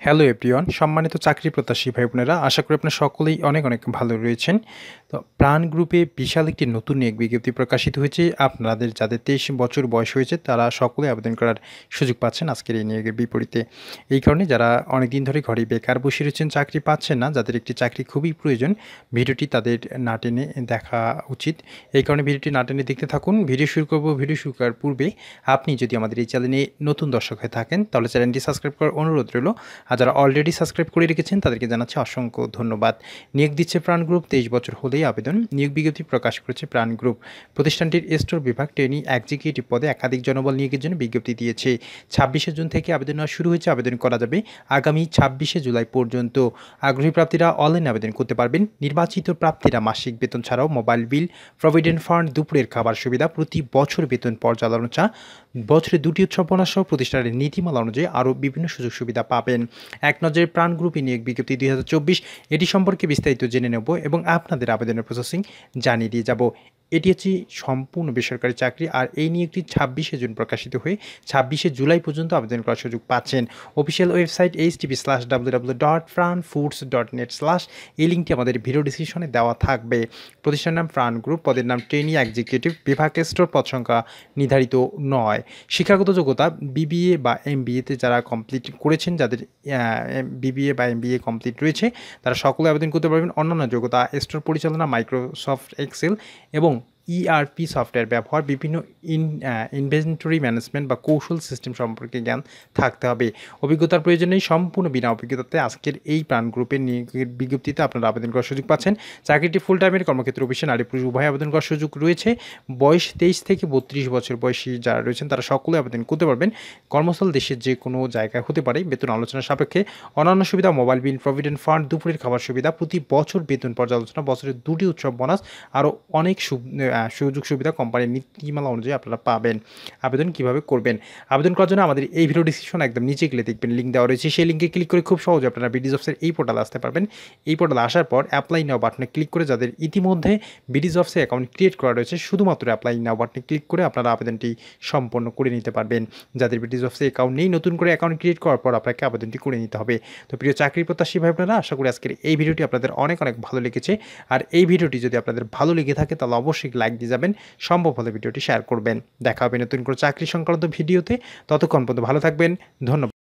Hello everyone, সম্মানিত চাকরি প্রত্যাশী ভাই বোনেরা, আশা করি আপনারা সকলেই অনেক অনেক ভালো রয়েছেন। তো প্রাণ গ্রুপে বিশাল একটি নতুন নিয়োগ বিজ্ঞপ্তি প্রকাশিত হয়েছে। আপনাদের যাদের 23 বছর বয়স হয়েছে তারা সকলে আবেদন করার সুযোগ পাচ্ছেন আজকের এই নিয়োগের বিপরীতে। এই কারণে যারা অনেকদিন ধরে ঘরে বেকার বসে রয়েছেন, চাকরি পাচ্ছেন না, যাদের একটি চাকরি খুবই প্রয়োজন, ভিডিওটি তাদের না টেনে দেখা উচিত। এই কারণে ভিডিওটি না টেনে দেখতে থাকুন। ভিডিও শুরু করব। ভিডিও শুরু করার পূর্বে আপনি যদি আমাদের এই চ্যানেলে নতুন দর্শক হয়ে থাকেন তাহলে চ্যানেলটি সাবস্ক্রাইব করার অনুরোধ রইল। আর যারা অলরেডি সাবস্ক্রাইব করে রেখেছেন তাদেরকে জানাচ্ছি অসংখ্য ধন্যবাদ। নিয়োগ দিচ্ছে প্রাণ গ্রুপ। 23 বছর হলেই আবেদন। নিয়োগ বিজ্ঞপ্তি প্রকাশ করেছে প্রাণ গ্রুপ। প্রতিষ্ঠানটির স্টোর বিভাগ ট্রেনি এক্সিকিউটিভ পদে একাধিক জনবল নিয়োগের জন্য বিজ্ঞপ্তি দিয়েছে। 26শে জুন থেকে আবেদন নেওয়া শুরু হয়েছে। আবেদন করা যাবে আগামী 26শে জুলাই পর্যন্ত। আগ্রহী প্রার্থীরা অনলাইনে আবেদন করতে পারবেন। নির্বাচিত প্রার্থীরা মাসিক বেতন ছাড়াও মোবাইল বিল, প্রভিডেন্ট ফান্ড, দুপুরের খাবার সুবিধা, প্রতি বছর বেতন পর্যালোচনা, বছরে 2টি উৎসব বোনাস সহ প্রতিষ্ঠানের নীতিমালা অনুযায়ী আরও বিভিন্ন সুযোগ সুবিধা পাবেন। এক নজরে প্রাণ গ্রুপে নিয়োগ বিজ্ঞপ্তি 2024 এটি সম্পর্কে বিস্তারিত জেনে নেব এবং আপনাদের আবেদনের প্রসেসিং জানিয়ে দিয়ে যাব। এটি হচ্ছে সম্পূর্ণ বেসরকারি চাকরি। আর এই নিয়োগটি 26শে জুন প্রকাশিত হয়ে 26শে জুলাই পর্যন্ত আবেদন করার সুযোগ পাচ্ছেন। অফিসিয়াল ওয়েবসাইট http://www.pranfoods.net/ এই লিঙ্কটি আমাদের ভিডিও ডিসক্রিপশনে দেওয়া থাকবে। প্রতিষ্ঠানের নাম প্রাণ গ্রুপ, পদের নাম ট্রেনি এক্সিকিউটিভ, বিভাগ স্টোর, পদ সংখ্যা নির্ধারিত নয়। শিক্ষাগত যোগ্যতা বিবিএ বা এমবিএতে যারা কমপ্লিট করেছেন, যাদের বিবিএ বা এমবিএ কমপ্লিট রয়েছে তারা সকলে আবেদন করতে পারবেন। অন্যান্য যোগ্যতা স্টোর পরিচালনা, মাইক্রোসফট এক্সেল এবং ইআরপি সফটওয়্যার ব্যবহার, বিভিন্ন ইনভেন্টরি ম্যানেজমেন্ট বা কৌশল সিস্টেম সম্পর্কে জ্ঞান থাকতে হবে। অভিজ্ঞতার প্রয়োজন নেই। সম্পূর্ণ বিনা অভিজ্ঞতাতে আজকের এই প্রাণ গ্রুপের নিয়োগের বিজ্ঞপ্তিতে আপনারা আবেদন করার সুযোগ পাচ্ছেন। চাকরিটি ফুল টাইমের, কর্মক্ষেত্রে অফিসে নারী পুরুষ উভয় আবেদন করার সুযোগ রয়েছে। বয়স 23 থেকে 32 বছর বয়সী যারা রয়েছেন তারা সকলে আবেদন করতে পারবেন। কর্মস্থল দেশের যে কোনো জায়গায় হতে পারে। বেতন আলোচনা সাপেক্ষে। অন্যান্য সুবিধা মোবাইল বিল, প্রভিডেন্ট ফান্ড, দুপুরের খাবার সুবিধা, প্রতি বছর বেতন পর্যালোচনা, বছরে 2টি উৎসব বোনাস, আরও অনেক সুযোগ সুবিধা কোম্পানির নীতিমালা অনুযায়ী আপনারা পাবেন। আবেদন কিভাবে করবেন? আবেদন করার জন্য আমাদের এই ভিডিও ডিসক্রিপশন একদম নিচে গেলে দেখবেন লিঙ্ক দেওয়া রয়েছে। সেই লিঙ্কে ক্লিক করে খুব সহজে আপনারা বিডিজবসের এই পোর্টালে আসতে পারবেন। এই পোর্টালে আসার পর অ্যাপ্লাই নাও বাটনে ক্লিক করে, যাদের ইতিমধ্যে বিডিজবসে অ্যাকাউন্ট ক্রিয়েট করা রয়েছে, শুধুমাত্র অ্যাপ্লাই নাও বাটনে ক্লিক করে আপনারা আবেদনটি সম্পন্ন করে নিতে পারবেন। যাদের বিডিজবসে অ্যাকাউন্ট নেই, নতুন করে অ্যাকাউন্ট ক্রিয়েট করার পর আপনাকে আবেদনটি করে নিতে হবে। তো প্রিয় চাকরি প্রত্যাশী ভাই বোনেরা, আশা করি আজকের এই ভিডিওটি আপনাদের অনেক অনেক ভালো লেগেছে। আর এই ভিডিওটি যদি আপনাদের ভালো লেগে থাকে তাহলে অবশ্যই লাইক দিয়ে যাবেন। সম্ভব হলে ভিডিওটি শেয়ার করবেন। দেখা হবে নতুন করে চাকরি সংক্রান্ত ভিডিওতে। ততক্ষণ পর্যন্ত ভালো থাকবেন। ধন্যবাদ।